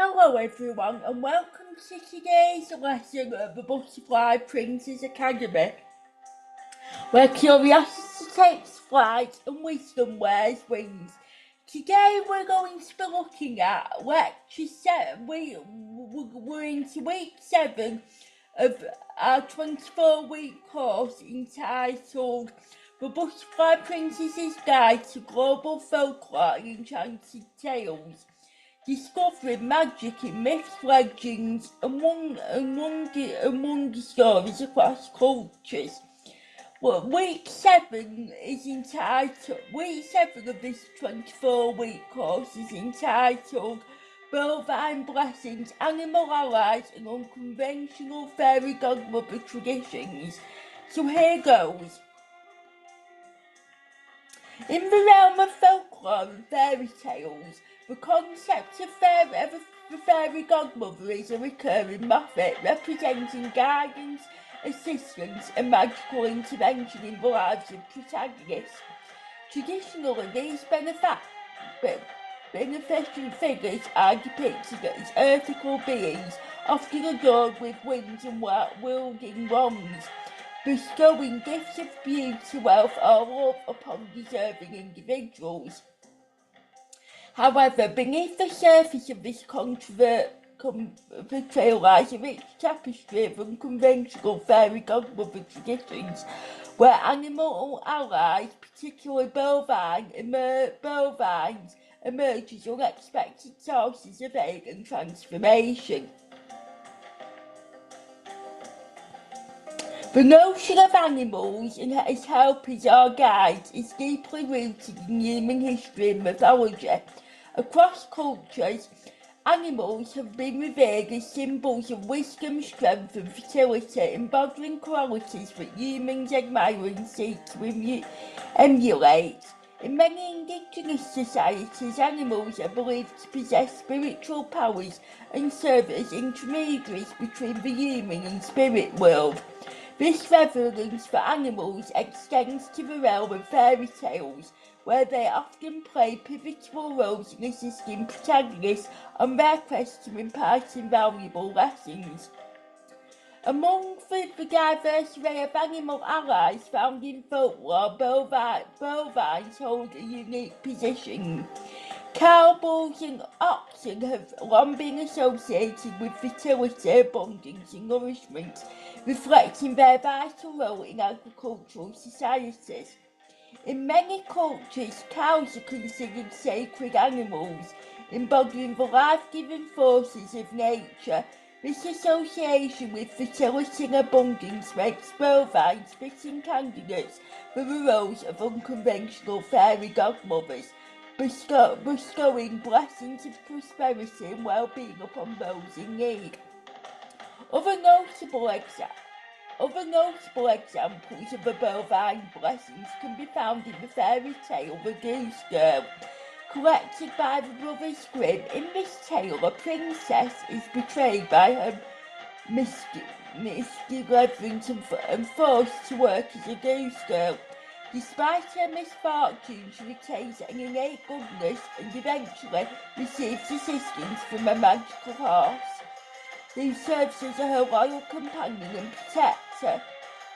Hello everyone and welcome to today's lesson of the Butterfly Princess Academy, where curiosity takes flight and wisdom wears wings. Today we're going to be looking at lecture 7. We're into week 7 of our 24-week course entitled The Butterfly Princess's Guide to Global Folklore and Enchanted Tales, discovering magic in myths, legends, and wonder stories across cultures. Well, week 7 of this 24-week course is entitled Bovine Blessings, Animal Allies and Unconventional Fairy Godmother Traditions. So here goes. In the realm of folklore and fairy tales, the concept of the fairy godmother is a recurring motif representing guidance, assistance and magical intervention in the lives of protagonists. Traditionally, these beneficent figures are depicted as earthly beings, often adored with wings and wielding wands, bestowing gifts of beauty, wealth or love upon deserving individuals. However, beneath the surface of this portrayal lies a rich tapestry of unconventional fairy godmother traditions, where animal allies, particularly bovines, emerge as unexpected sources of aid and transformation. The notion of animals as helpers or guides is deeply rooted in human history and mythology. Across cultures, animals have been revered as symbols of wisdom, strength and fertility, embodying qualities that humans admire and seek to emulate. In many indigenous societies, animals are believed to possess spiritual powers and serve as intermediaries between the human and spirit world. This reverence for animals extends to the realm of fairy tales, where they often play pivotal roles in assisting protagonists on their quest to impart invaluable lessons. Among the diverse array of animal allies found in folklore, bovines hold a unique position. Cow, bulls and oxen have long been associated with fertility, abundance and nourishment, reflecting their vital role in agricultural societies. In many cultures, cows are considered sacred animals, embodying the life-giving forces of nature. This association with fertility and abundance makes bovines fitting candidates for the roles of unconventional fairy godmothers, bestowing blessings of prosperity and well-being upon those in need. Other notable examples of the bovine blessings can be found in the fairy tale The Goose Girl, collected by the Brothers Grimm. In this tale, a princess is betrayed by her misdemeanors and forced to work as a goose girl. Despite her misfortune, she retains an innate goodness and eventually receives assistance from a magical horse, who serves as her loyal companion and protector.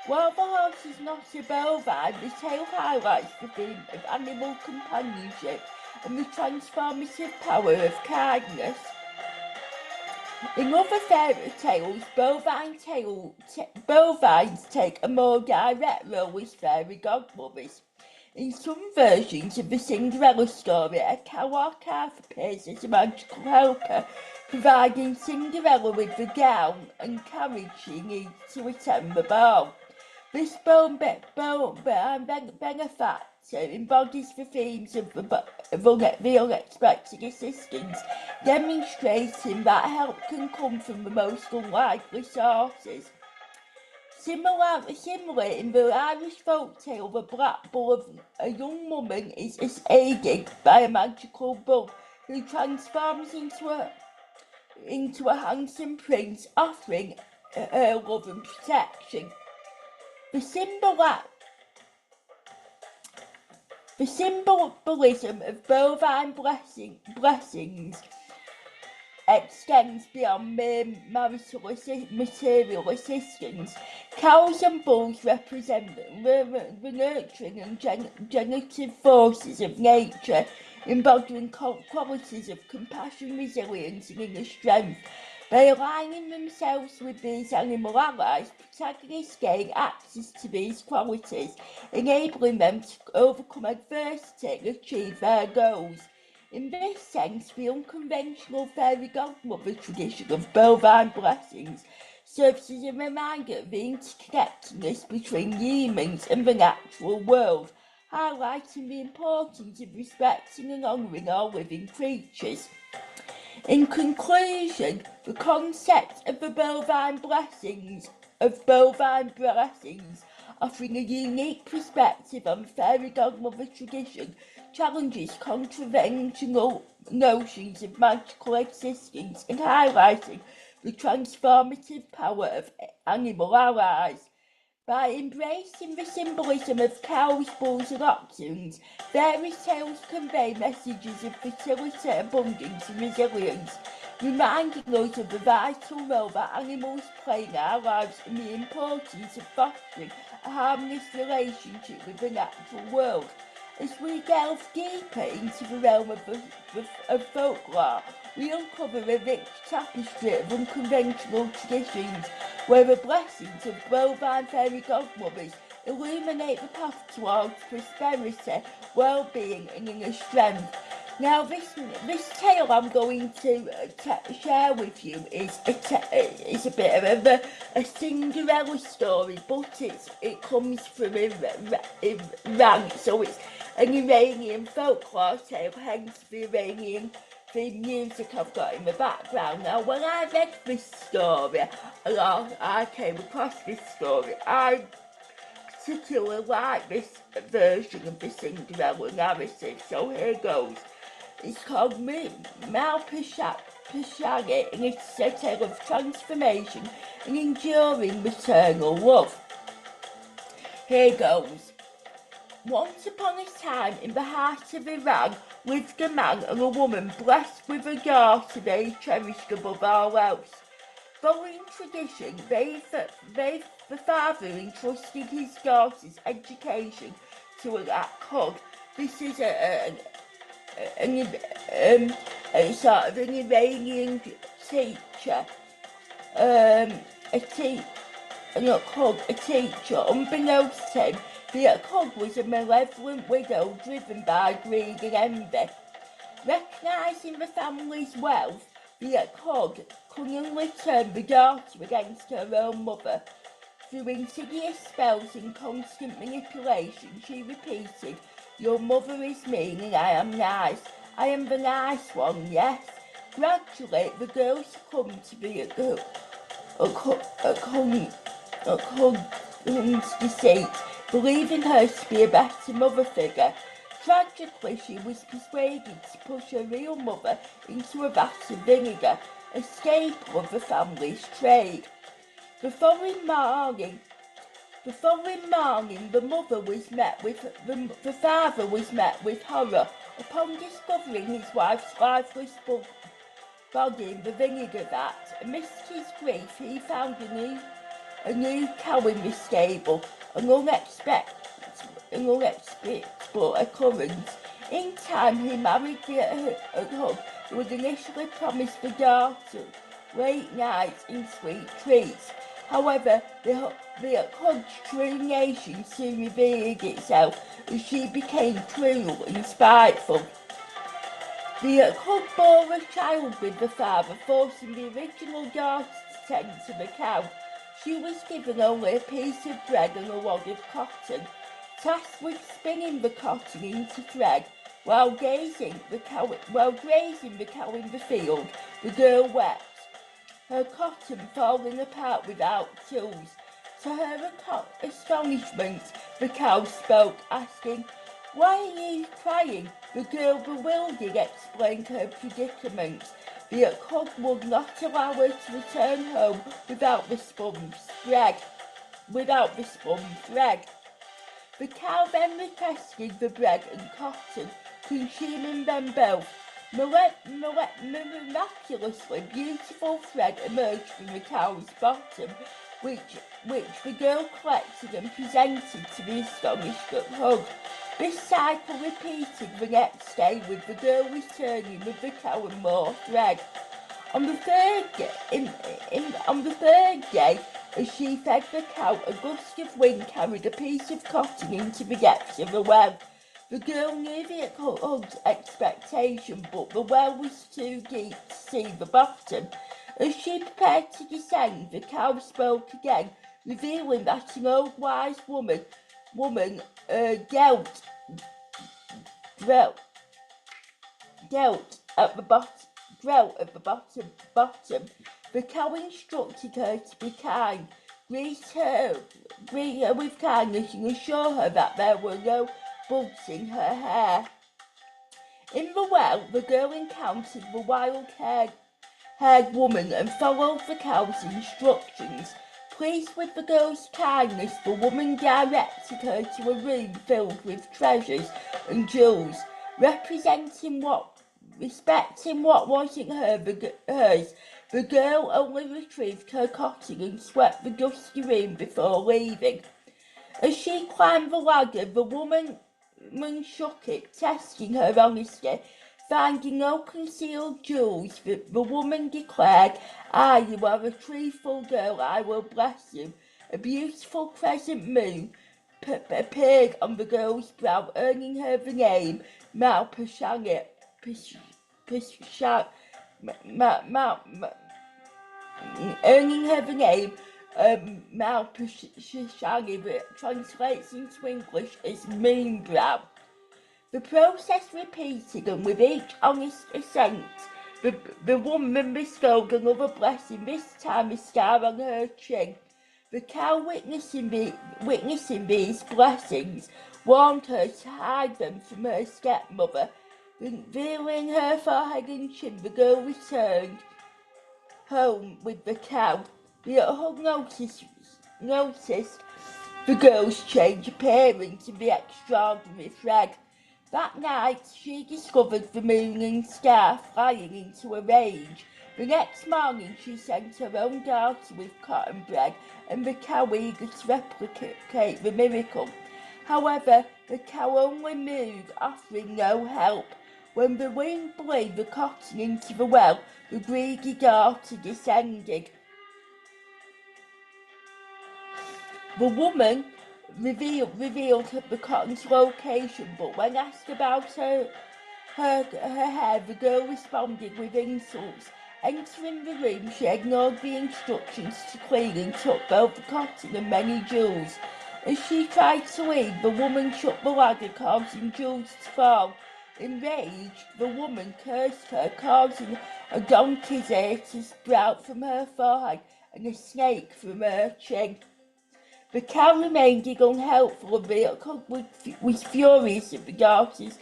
While the horse is not a bovine, the tale highlights the theme of animal companionship and the transformative power of kindness. In other fairy tales, bovines take a more direct role as fairy godmothers. In some versions of the Cinderella story, a cow or calf appears as a magical helper, providing Cinderella with the gown and carriage she needs to attend the ball. This benefactor embodies the themes of the unexpected assistance, demonstrating that help can come from the most unlikely sources. Similarly, in the Irish folktale, the Black Bull, a young woman is aided by a magical bull who transforms into a handsome prince, offering her love and protection. The symbolism of bovine blessings extends beyond mere material assistance. Cows and bulls represent the nurturing and generative forces of nature, embodying qualities of compassion, resilience and inner strength. By aligning themselves with these animal allies, protagonists gain access to these qualities, enabling them to overcome adversity and achieve their goals. In this sense, the unconventional fairy godmother tradition of Bovine Blessings serves as a reminder of the interconnectedness between humans and the natural world, highlighting the importance of respecting and honouring all living creatures. In conclusion, the concept of the Bovine Blessings, offering a unique perspective on fairy godmother tradition, challenges conventional notions of magical existence and highlighting the transformative power of animal allies. By embracing the symbolism of cows, bulls and oxen, fairy tales convey messages of fertility, abundance and resilience, reminding us of the vital role that animals play in our lives and the importance of fostering a harmonious relationship with the natural world. As we delve deeper into the realm of folklore, we uncover a rich tapestry of unconventional traditions where the blessings of bovine fairy godmothers illuminate the path towards prosperity, well-being and inner strength. Now this tale I'm going to share with you is a bit of a Cinderella story, but it comes from Iran, so it's an Iranian folklore tale, hence the Iranian theme music I've got in the background. Now when I read this story, I came across this story, I particularly like this version of the Cinderella narrative, so here goes. It's called Mah Pishani, and it's a tale of transformation and enduring maternal love. Here goes. Once upon a time, in the heart of Iran, lived a man and a woman blessed with a daughter they cherished above all else. Following tradition, the father entrusted his daughter's education to a cook. This is a sort of an Iranian teacher, a teacher. Unbeknownst to him, the cook was a malevolent widow driven by greed and envy. Recognising the family's wealth, the cook cunningly turned the daughter against her own mother. Through insidious spells and constant manipulation, she repeated, "Your mother is mean and I am nice. I am the nice one, yes." Gradually, the girl succumbed to the cook's deceit, believing her to be a better mother figure. Tragically, she was persuaded to push her real mother into a vat of vinegar, a staple of the family's trade. The following morning, the father was met with horror upon discovering his wife's lifeless body in the vinegar vat. Amidst his grief, he found a new cow in the stable, an unexpected occurrence. In time, he married the cook who had initially promised the daughter late nights and sweet treats. However, the cook's true nation soon revealed itself as she became cruel and spiteful. The cook bore a child with the father, forcing the original daughter to tend to the cow. She was given only a piece of bread and a wad of cotton. Tasked with spinning the cotton into thread while grazing the cow in the field, the girl wept, her cotton falling apart without tools. To her astonishment, the cow spoke, asking, "Why are you crying?" The girl, bewildered, explained her predicament. The cook would not allow her to return home without the spun thread. The cow then requested the bread and cotton, consuming them both. Miraculously beautiful thread emerged from the cow's bottom, which the girl collected and presented to the astonished hug. This cycle repeated the next day, with the girl returning with the cow and more thread. On the third day, as she fed the cow, a gust of wind carried a piece of cotton into the depths of the well. The girl knew the hug's expectation, but the well was too deep to see the bottom. As she prepared to descend, the cow spoke again, revealing that an old wise woman dealt at the bottom. The cow instructed her to be kind, greet her with kindness, and assure her that there were no bugs in her hair. In the well, the girl encountered the wild-haired woman and followed the cow's instructions. Pleased with the girl's kindness, the woman directed her to a room filled with treasures and jewels, respecting what wasn't hers. The girl only retrieved her cotton and swept the dusty room before leaving. As she climbed the ladder, the woman shook it, testing her honesty. Finding no concealed jewels, the woman declared, you are a truthful girl, I will bless you. A beautiful crescent moon appeared on the girl's brow, earning her the name Mah Pishani. Mah Pishani, that translates into English as moonbrow. The process repeated, and with each honest assent, the woman bestowed another blessing, this time a scar on her chin. The cow, witnessing these blessings, warned her to hide them from her stepmother. Revealing her forehead and chin, the girl returned home with the cow. The hug noticed the girl's change appearance in the extraordinary thread. That night, she discovered the moon and star flying into a rage. The next morning, she sent her own daughter with cotton bread, and the cow eager to replicate the miracle. However, the cow only moved, offering no help. When the wind blew the cotton into the well, the greedy daughter descended. The woman revealed the cotton's location, but when asked about her hair, the girl responded with insults. Entering the room, she ignored the instructions to clean and took both the cotton and many jewels. As she tried to leave, the woman shut the ladder, causing jewels to fall. Enraged, the woman cursed her, causing a donkey's ear to sprout from her forehead and a snake from her chin. The cow remained unhelpful, and the cook was furious at the daughter's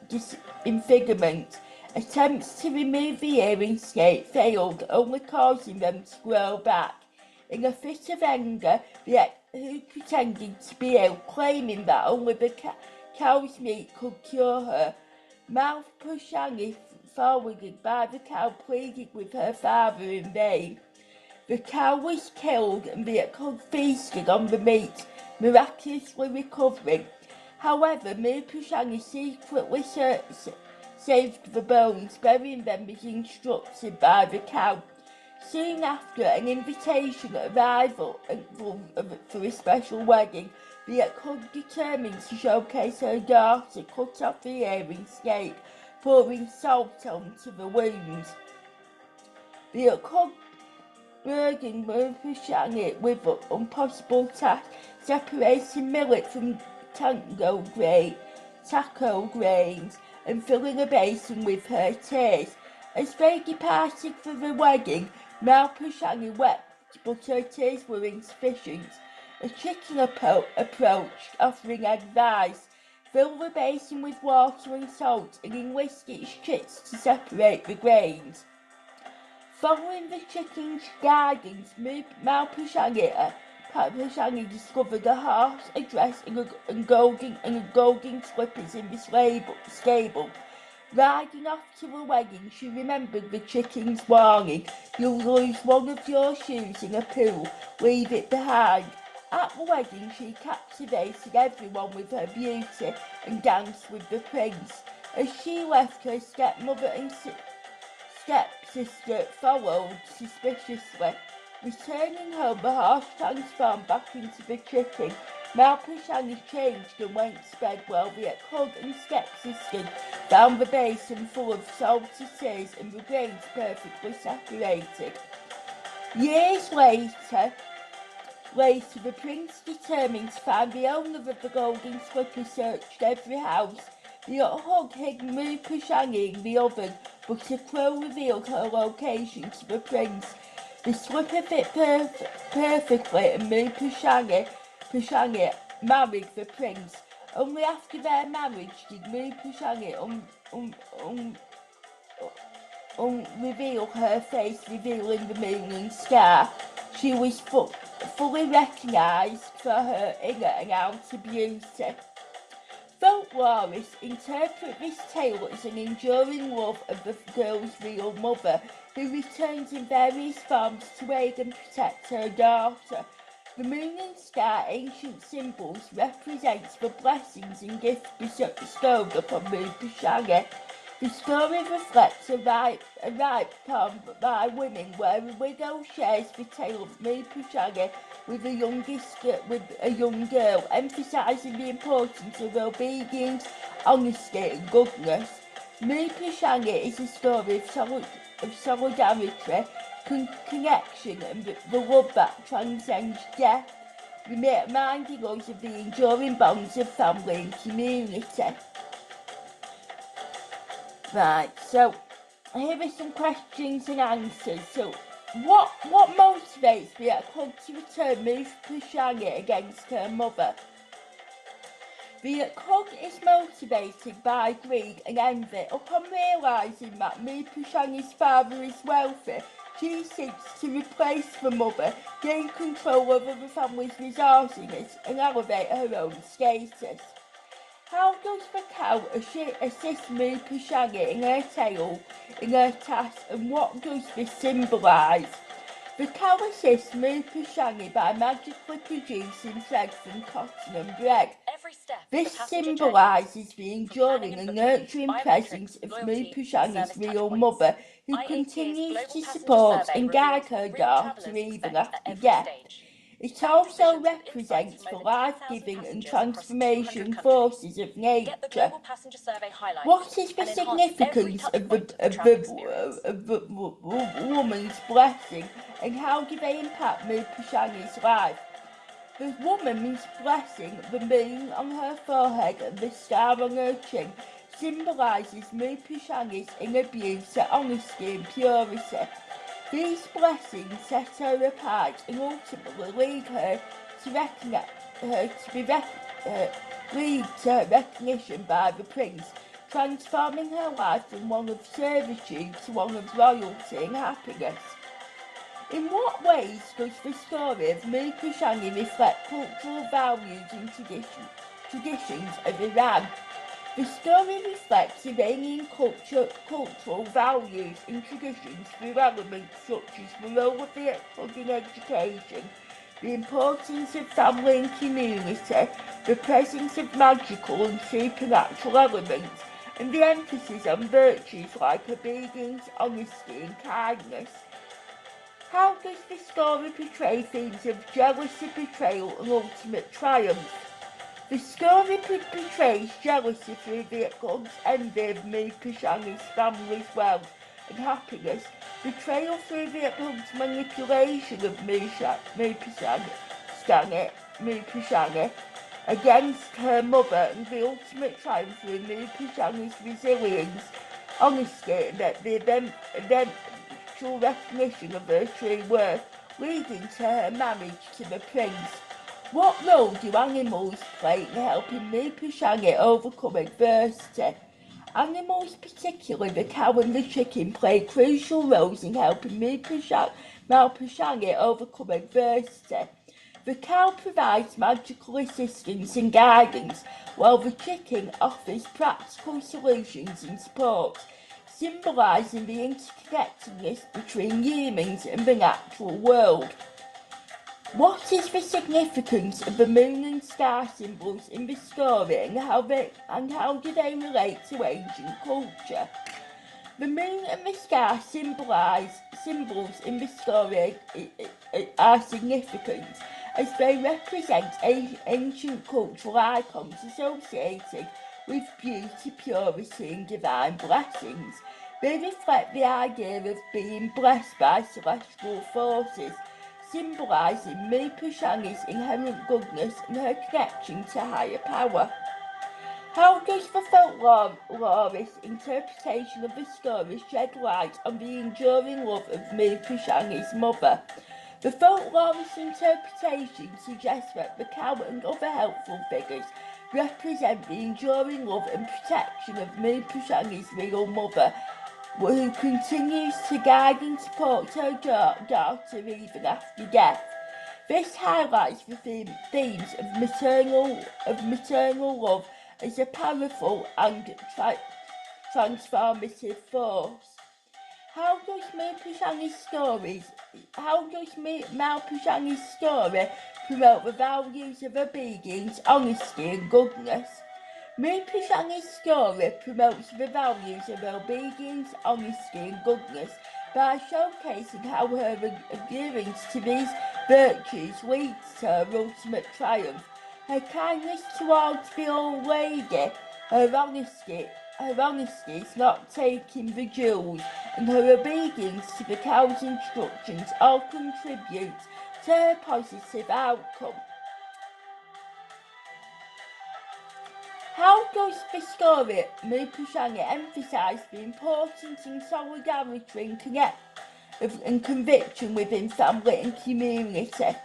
disfigurement. Attempts to remove the earring snake failed, only causing them to grow back. In a fit of anger, the who pretended to be ill, claiming that only the cow's meat could cure her. Mah Pishani, forwarded by the cow, pleaded with her father in vain. The cow was killed, and the cook feasted on the meat, miraculously recovering. However, Mah Pishani secretly saved the bones, burying them as instructed by the cow. Soon after, an invitation arrived for a special wedding. The cook, determined to showcase her daughter, cut off the earring snake, pouring salt onto the wounds. The cook burdened Mah Pishani with an impossible task, separating millet from taco grains, and filling a basin with her tears. As they departed for the wedding, Mah Pishani wept, but her tears were insufficient. A chicken approached, offering advice. Fill the basin with water and salt, and enlist its chicks to separate the grains. Following the chicken's guidance, Mah Pishani discovered a horse, a dress, and golden slippers in the stable. Riding off to a wedding, she remembered the chicken's warning. You'll lose one of your shoes in a pool. Leave it behind. At the wedding, she captivated everyone with her beauty and danced with the prince. As she left, her stepmother and stepsister followed suspiciously. Returning home, the horse transformed back into the chicken. Mah Pishani changed and went to bed while the Hug and stepsister found the basin full of salty tears and the grains perfectly separated. Years later, the prince, determined to find the owner of the golden slipper, searched every house. The Hug hid Mah Pishani in the oven, but a crow revealed her location to the prince. The slipper fit perfectly, and Mah Pishani married the prince. Only after their marriage did Mah Pishani reveal her face, revealing the moon and star. She was fully recognised for her inner and outer beauty. Folklorists interpret this tale as an enduring love of the girl's real mother, who returns in various forms to aid and protect her daughter. The moon and star, ancient symbols, represents the blessings and gifts bestowed upon Mah Pishani. The story reflects a ripe poem by women where a widow shares the tale of Mah Pishani with a young girl, emphasising the importance of obedience, honesty and goodness. Mah Pishani is a story of solidarity, connection and the love that transcends death, reminding us of the enduring bonds of family and community. Right, so here are some questions and answers. So, what motivates the Hug to return Mah Pishani against her mother? The Hug is motivated by greed and envy. Upon realising that Mah Pishani's father is wealthy, she seeks to replace the mother, gain control over the family's resources and elevate her own status. How does the cow assist Mah Pishani in her task, and what does this symbolise? The cow assists Mah Pishani by magically producing thread from cotton and bread. This symbolises the enduring and nurturing presence of Mah Pishani's real mother, who continues to support and guide her daughter even after death. It also represents the life-giving and transformation forces of nature. What is the significance of the woman's blessing, and how do they impact Mah Pishani's life? The woman's blessing, the moon on her forehead and the star on her chin, symbolises Mah Pishani's inner beauty, honesty and purity. These blessings set her apart and ultimately lead her to recognition by the prince, transforming her life from one of servitude to one of royalty and happiness. In what ways does the story of Mah Pishani reflect cultural values and traditions of Iran? The story reflects Iranian cultural values and traditions through elements such as the role of the Hug in education, the importance of family and community, the presence of magical and supernatural elements, and the emphasis on virtues like obedience, honesty and kindness. How does the story portray themes of jealousy, betrayal and ultimate triumph? The story portrays jealousy through the Hug's envy of Mah Pishani's family's wealth and happiness, betrayal through the Hug's manipulation of Mah Pishani against her mother, and the ultimate triumph through Mah Pishani's resilience, honesty and the eventual recognition of her true worth, leading to her marriage to the prince. What role do animals play in helping Mah Pishani overcome adversity? Animals, particularly the cow and the chicken, play crucial roles in helping Mah Pishani overcome adversity. The cow provides magical assistance and guidance, while the chicken offers practical solutions and support, symbolising the interconnectedness between humans and the natural world. What is the significance of the moon and star symbols in the story, and how do they relate to ancient culture? The moon and the star symbols in the story are significant, as they represent ancient cultural icons associated with beauty, purity and divine blessings. They reflect the idea of being blessed by celestial forces, symbolising Mah Pishani's inherent goodness and her connection to higher power. How does the folklorist interpretation of the story shed light on the enduring love of Mah Pishani's mother? The folklorist interpretation suggests that the cow and other helpful figures represent the enduring love and protection of Mah Pishani's real mother, who continues to guide and support her daughter even after death. This highlights the themes of maternal love as a powerful and transformative force. How does Mah Pishani's story promote the values of obedience, honesty and goodness? Mah Pishani's story promotes the values of obedience, honesty and goodness by showcasing how her adherence to these virtues leads to her ultimate triumph. Her kindness towards the old lady, her honesty is not taking the jewels, and her obedience to the cow's instructions all contribute to her positive outcome. How does the story Mah Pishani emphasise the importance in solidarity and conviction within family and community?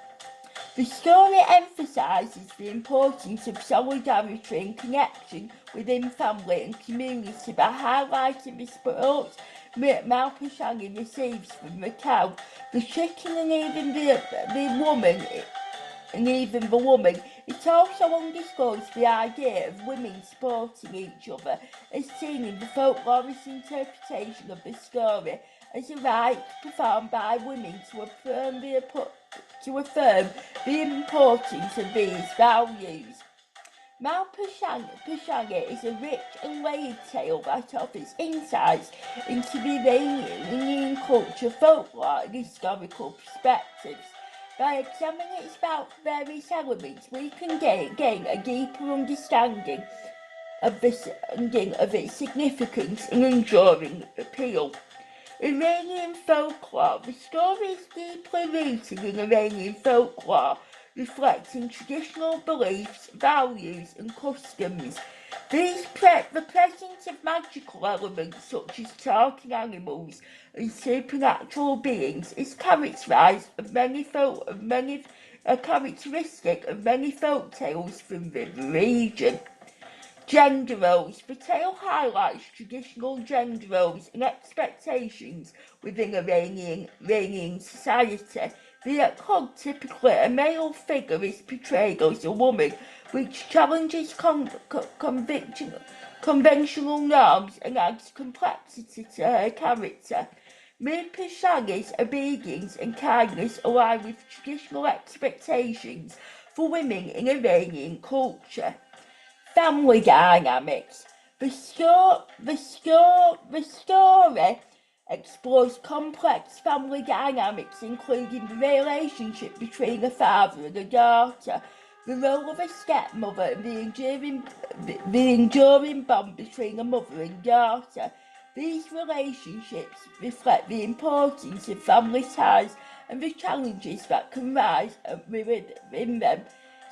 The story emphasises the importance of solidarity and connection within family and community by highlighting the support Mah Pishani receives from the cow, the chicken and even the woman. It also underscores the idea of women supporting each other, as seen in the folklorist interpretation of the story as a rite performed by women to affirm the importance of these values. Mah Pishani is a rich and layered tale that offers insights into the Iranian culture, folklore and historical perspectives. By examining its various elements, we can gain a deeper understanding of its significance and enduring appeal. Iranian folklore. The story is deeply rooted in Iranian folklore, reflecting traditional beliefs, values and customs. The presence of magical elements such as talking animals and supernatural beings is characteristic of many folk tales from the region. Gender roles. The tale highlights traditional gender roles and expectations within Iranian society. Typically a male figure is portrayed as a woman, which challenges conventional norms and adds complexity to her character. Mah Pishani's obedience and kindness align with traditional expectations for women in Iranian culture. Family dynamics. The story explores complex family dynamics, including the relationship between a father and a daughter, the role of a stepmother, and the enduring bond between a mother and daughter. These relationships reflect the importance of family ties and the challenges that can rise within them.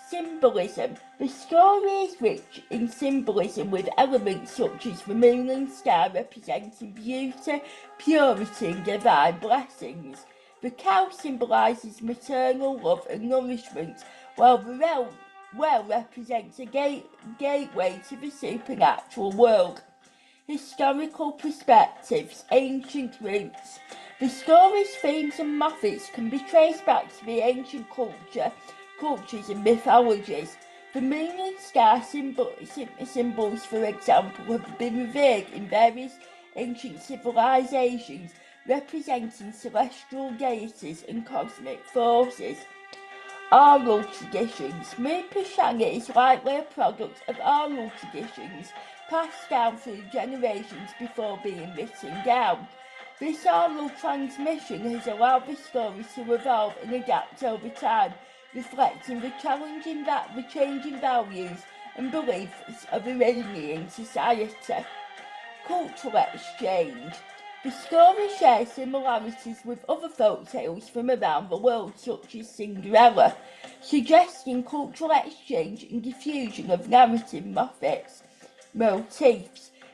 Symbolism. The story is rich in symbolism, with elements such as the moon and star representing beauty, purity and divine blessings. The cow symbolises maternal love and nourishment, while the well represents a gateway to the supernatural world. Historical perspectives. Ancient roots. The story's themes and methods can be traced back to the ancient culture, cultures and mythologies. The moon and star symbols, for example, have been revered in various ancient civilizations, representing celestial deities and cosmic forces. Oral traditions. Mah Pishani is likely a product of oral traditions passed down through generations before being written down. This oral transmission has allowed the story to evolve and adapt over time, reflecting the changing values and beliefs of Iranian society. Cultural exchange. The story shares similarities with other folk tales from around the world, such as Cinderella, suggesting cultural exchange and diffusion of narrative motifs.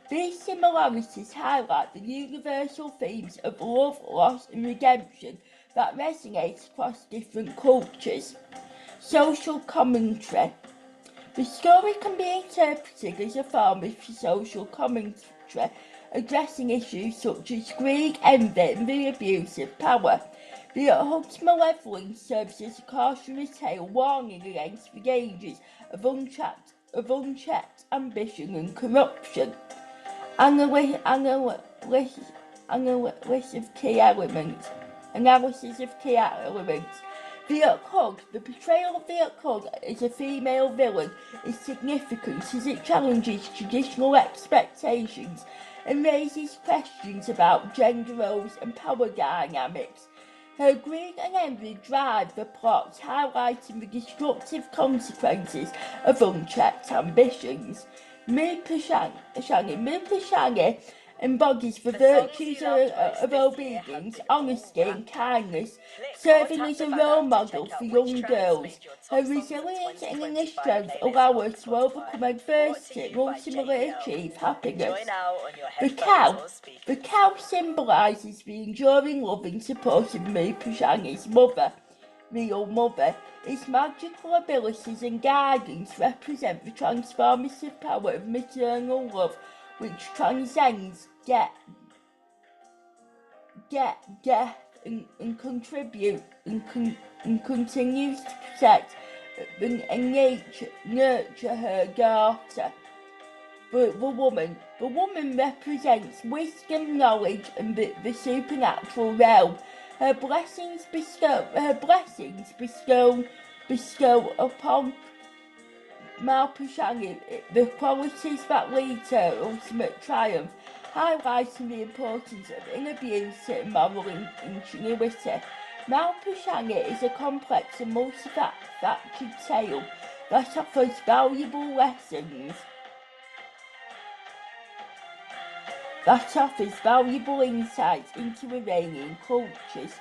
These similarities highlight the universal themes of love, loss, and redemption that resonate across different cultures. Social commentary. The story can be interpreted as a form of social commentary, addressing issues such as greed, envy, and the abuse of power. The Hug's malevolence serves as a cautionary tale warning against the dangers of unchecked ambition and corruption. Analysis of key elements. The portrayal of the Hug as a female villain is significant as it challenges traditional expectations and raises questions about gender roles and power dynamics. Her greed and envy drive the plot, highlighting the destructive consequences of unchecked ambitions. Mah Pishani embodies the virtues of obedience, honesty and kindness, serving as a role model for young girls. Her resilience and inner strength allow her to overcome adversity and ultimately achieve happiness. The cow symbolises the enduring love and support of Mah Pishani's real mother. Its magical abilities and guidance represent the transformative power of maternal love, which transcends death and contribute and continues to protect and nurture her daughter. The woman represents wisdom, knowledge, and the supernatural realm. Her blessings bestow upon Mah Pishani the qualities that lead to her ultimate triumph, highlighting the importance of inner beauty and moral ingenuity. Mah Pishani is a complex and multifaceted tale that offers valuable insights into Iranian cultures,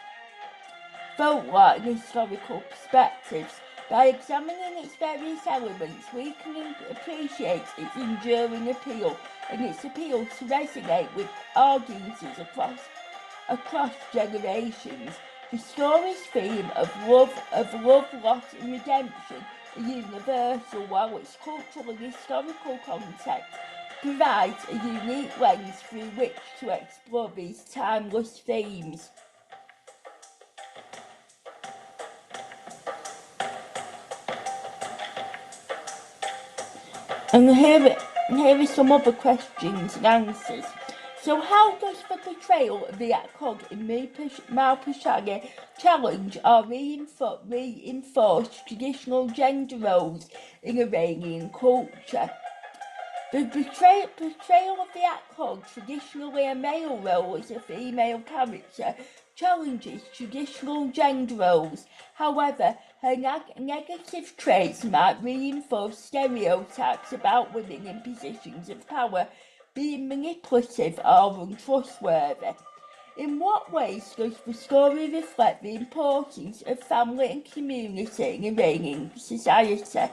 folklore and historical perspectives. By examining its various elements, we can appreciate its enduring appeal and its appeal to resonate with audiences across generations. The story's theme of love, loss and redemption are universal, while its cultural and historical context provides a unique lens through which to explore these timeless themes. And here are some other questions and answers. So how does the portrayal of the Hug in Mah Pishani challenge or reinforce traditional gender roles in Iranian culture? The portrayal of the Hug, traditionally a male role as a female character, challenges traditional gender roles. However, her negative traits might reinforce stereotypes about women in positions of power being manipulative or untrustworthy. In what ways does the story reflect the importance of family and community in Iranian society?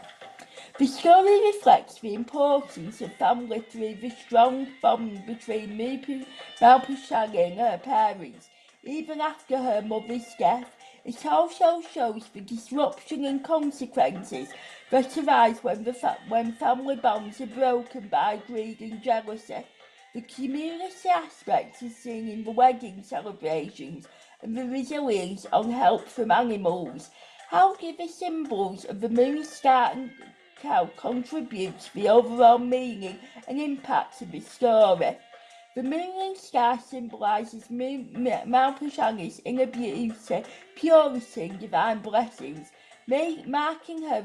The story reflects the importance of family through the strong bond between Mah Pishani and her parents, even after her mother's death. It also shows the disruption and consequences that arise when family bonds are broken by greed and jealousy. The community aspect is seen in the wedding celebrations and the resilience on help from animals. How do the symbols of the moon, star and cow contribute to the overall meaning and impact of the story? The moon and star symbolises Mah Pishani's inner beauty, purity and divine blessings, marking her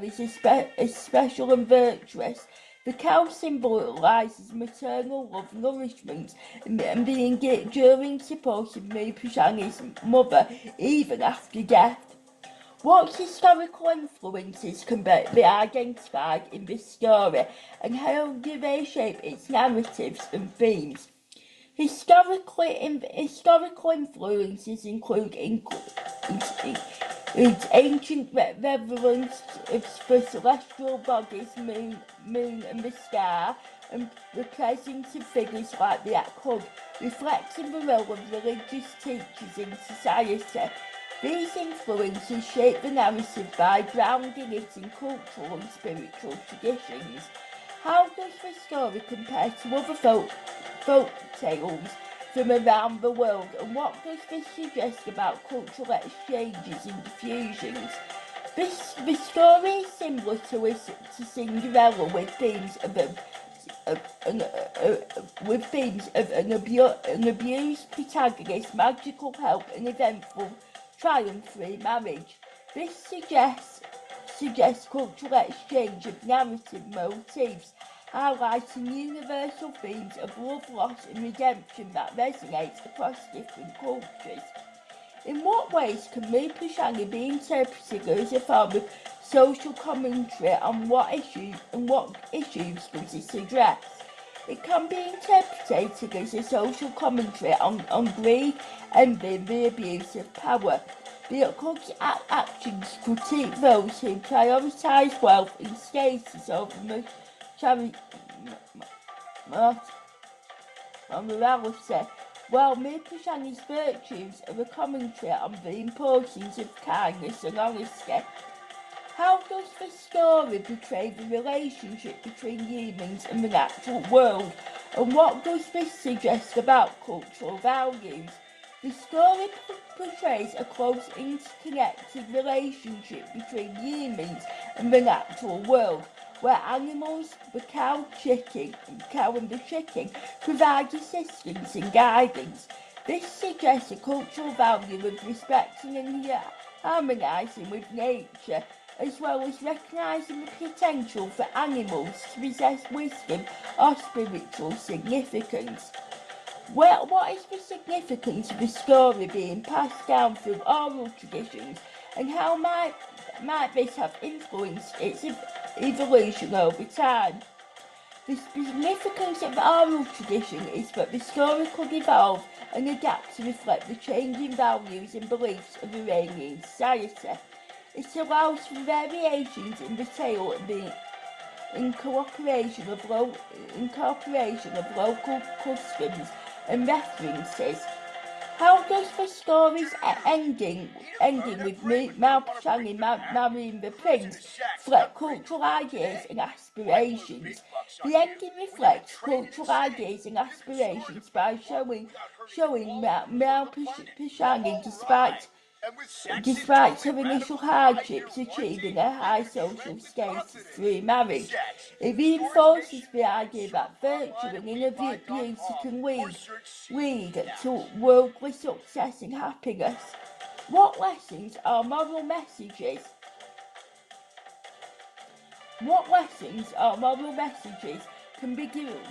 as special and virtuous. The cow symbolises maternal love, nourishment and being enduring support of Mah Pishani's mother even after death. What historical influences can be identified in this story, and how do they shape its narratives and themes? Historical influences include ancient reverence for celestial bodies, moon and the star, and the presence of figures like the Akhud, reflecting the role of religious teachers in society. These influences shape the narrative by grounding it in cultural and spiritual traditions. How does the story compare to other folk tales from around the world, and what does this suggest about cultural exchanges and diffusions? The story is similar to Cinderella, with themes of an abused protagonist, magical help, and eventful triumph-free marriage. This suggests cultural exchange of narrative motifs, highlighting universal themes of love, loss and redemption that resonate across different cultures. In what ways can Mah Pishani be interpreted as a form of social commentary on what issues does it address? It can be interpreted as a social commentary on greed, envy and the abuse of power. The occult actions critique those who prioritise wealth and status over morality, while Mah Pishani's virtues are a commentary on the importance of kindness and honesty. How does the story portray the relationship between humans and the natural world, and what does this suggest about cultural values? The story portrays a close interconnected relationship between humans and the natural world, where animals, the cow and the chicken, provide assistance and guidance. This suggests a cultural value of respecting and harmonising with nature, as well as recognising the potential for animals to possess wisdom or spiritual significance. Well, what is the significance of the story being passed down through oral traditions, and how might this have influenced its evolution over time? The significance of oral tradition is that the story could evolve and adapt to reflect the changing values and beliefs of Iranian society. It allows for variations in the tale and the incorporation of local customs and references. How does the story's ending with Mah Pishani marrying the prince reflect cultural ideas and aspirations? The ending reflects cultural ideas and aspirations by showing Mah Pishani, despite her initial hardships, achieving a high social status through marriage. It reinforces the idea that virtue and inner beauty can lead to worldly success and happiness. What lessons or moral messages can be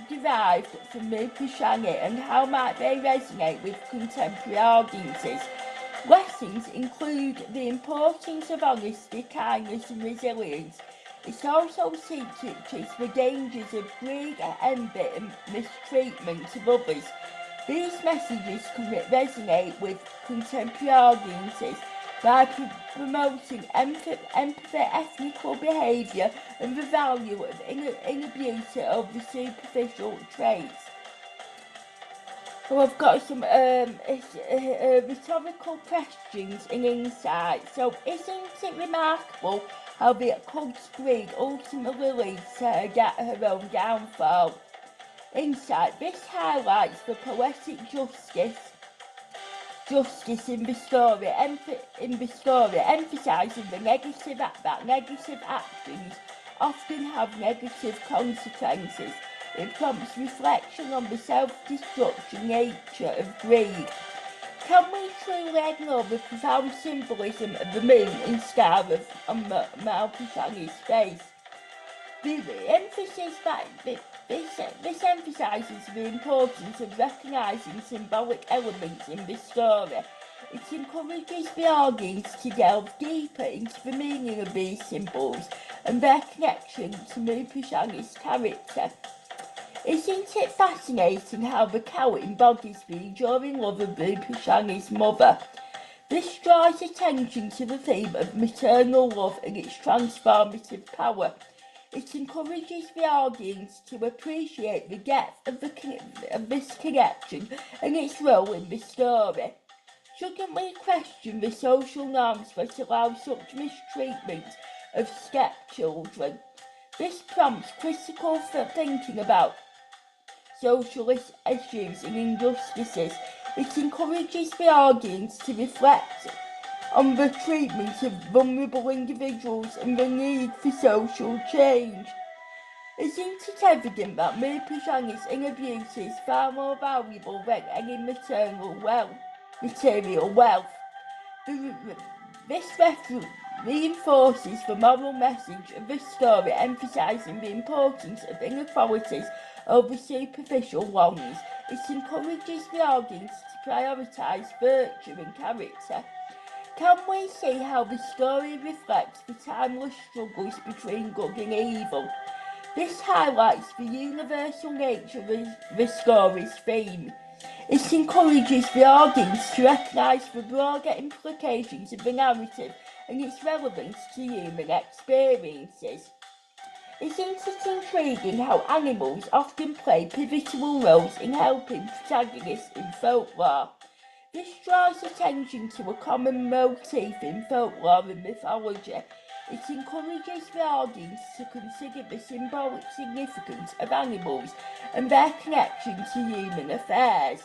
derived from Mah Pishani, and how might they resonate with contemporary audiences? Lessons include the importance of honesty, kindness and resilience. It also teaches the dangers of greed, envy and mistreatment of others. These messages can resonate with contemporary audiences by promoting empathy, ethical behaviour and the value of inner beauty over superficial traits. So I've got some rhetorical questions and insights. So isn't it remarkable how the occult's greed ultimately leads to her own downfall? Insight. This highlights the poetic justice justice in the story, emphasising that negative actions often have negative consequences. It prompts reflection on the self-destructive nature of greed. Can we truly ignore the profound symbolism of the moon and star on Mah Pishani's face? This emphasises the importance of recognising symbolic elements in the story. It encourages the audience to delve deeper into the meaning of these symbols and their connection to Mah Pishani's character. Isn't it fascinating how the cow embodies the enduring love of Mah Pishani's mother? This draws attention to the theme of maternal love and its transformative power. It encourages the audience to appreciate the depth of this connection and its role in the story. Shouldn't we question the social norms that allow such mistreatment of stepchildren? This prompts critical thinking about social issues and injustices. It encourages the audience to reflect on the treatment of vulnerable individuals and the need for social change. Isn't it evident that Mah Pishani's inner beauty is far more valuable than any material wealth? This reinforces the moral message of the story, emphasising the importance of inequalities over superficial ones. It encourages the audience to prioritise virtue and character. Can we see how the story reflects the timeless struggles between good and evil? This highlights the universal nature of the story's theme. It encourages the audience to recognise the broader implications of the narrative and its relevance to human experiences. Isn't it intriguing how animals often play pivotal roles in helping protagonists in folklore? This draws attention to a common motif in folklore and mythology. It encourages the audience to consider the symbolic significance of animals and their connection to human affairs.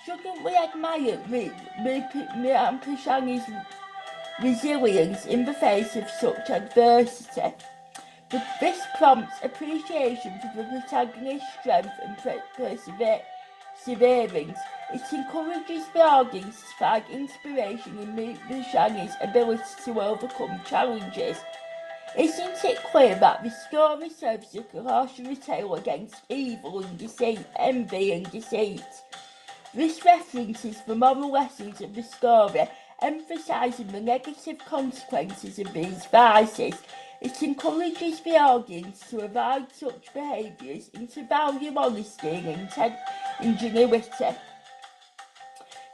Shouldn't we admire Mah Pishani's resilience in the face of such adversity? This prompts appreciation for the protagonist's strength and perseverance. It encourages the audience to find inspiration in Mah Pishani's ability to overcome challenges. Isn't it clear that the story serves as a cautionary tale against evil and deceit, envy and deceit? This references the moral lessons of the story, emphasising the negative consequences of these vices. It encourages the audience to avoid such behaviours and to value honesty and ingenuity.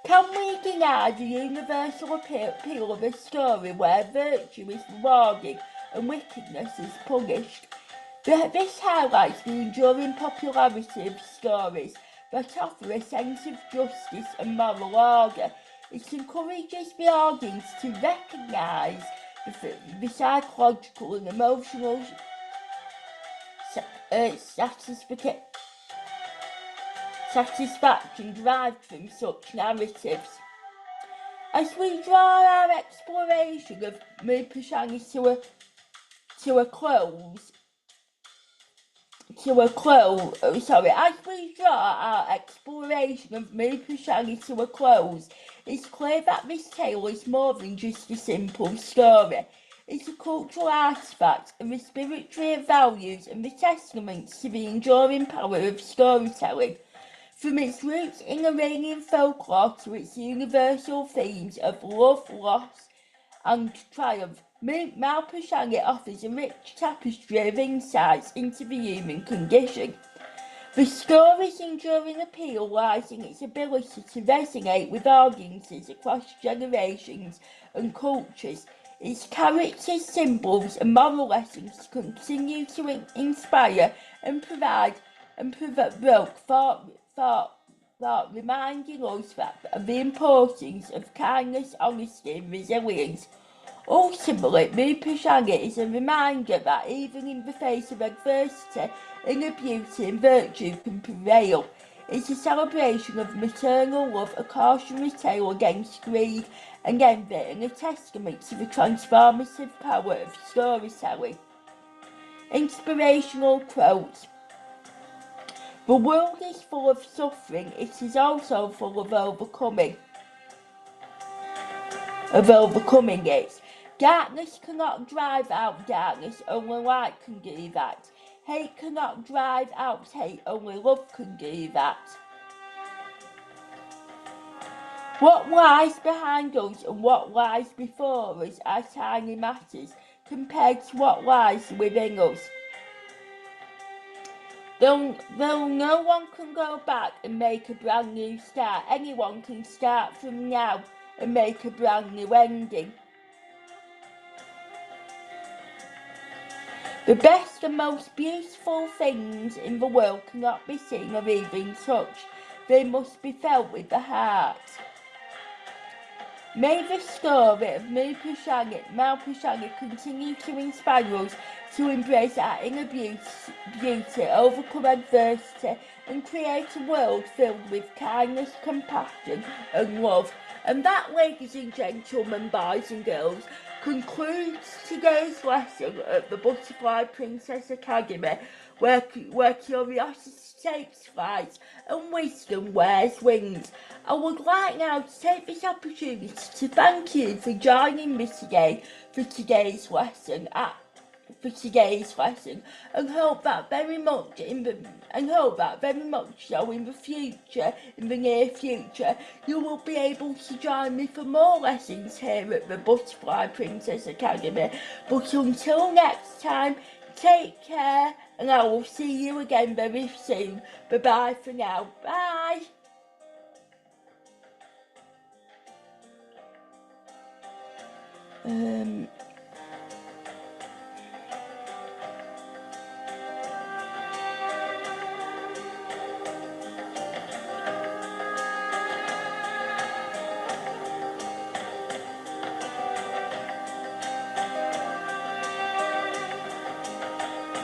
Can we deny the universal appeal of a story where virtue is rewarded and wickedness is punished? This highlights the enduring popularity of stories that offer a sense of justice and moral order. It encourages the audience to recognise the psychological and emotional satisfaction derived from such narratives. As we draw our exploration of Mah Pishani to a close, it's clear that this tale is more than just a simple story. It's a cultural artefact of the spiritual values and the testaments to the enduring power of storytelling. From its roots in Iranian folklore to its universal themes of love, loss, and triumph, Mah Pishani offers a rich tapestry of insights into the human condition. The story's enduring appeal lies in its ability to resonate with audiences across generations and cultures. Its characters, symbols, and moral lessons continue to inspire and provoke thought, reminding us of the importance of kindness, honesty, and resilience. Ultimately, Mah Pishani is a reminder that even in the face of adversity, inner beauty and virtue can prevail. It's a celebration of maternal love, a cautionary tale against greed and envy, and a testament to the transformative power of storytelling. Inspirational quote. The world is full of suffering, it is also full of overcoming it. Darkness cannot drive out darkness, only light can do that. Hate cannot drive out hate, only love can do that. What lies behind us and what lies before us are tiny matters compared to what lies within us. Though no one can go back and make a brand new start, anyone can start from now and make a brand new ending. The best and most beautiful things in the world cannot be seen or even touched. They must be felt with the heart. May the story of Mah Pishani continue to inspire us to embrace our inner beauty, overcome adversity, and create a world filled with kindness, compassion, and love. And that, ladies and gentlemen, boys and girls, concludes today's lesson at the Butterfly Princess Academy, where curiosity takes flight and wisdom wears wings. I would like now to take this opportunity to thank you for joining me today for today's lesson, and hope that very much so in the near future, you will be able to join me for more lessons here at the Butterfly Princess Academy. But until next time, take care, and I will see you again very soon. Bye bye for now. Bye.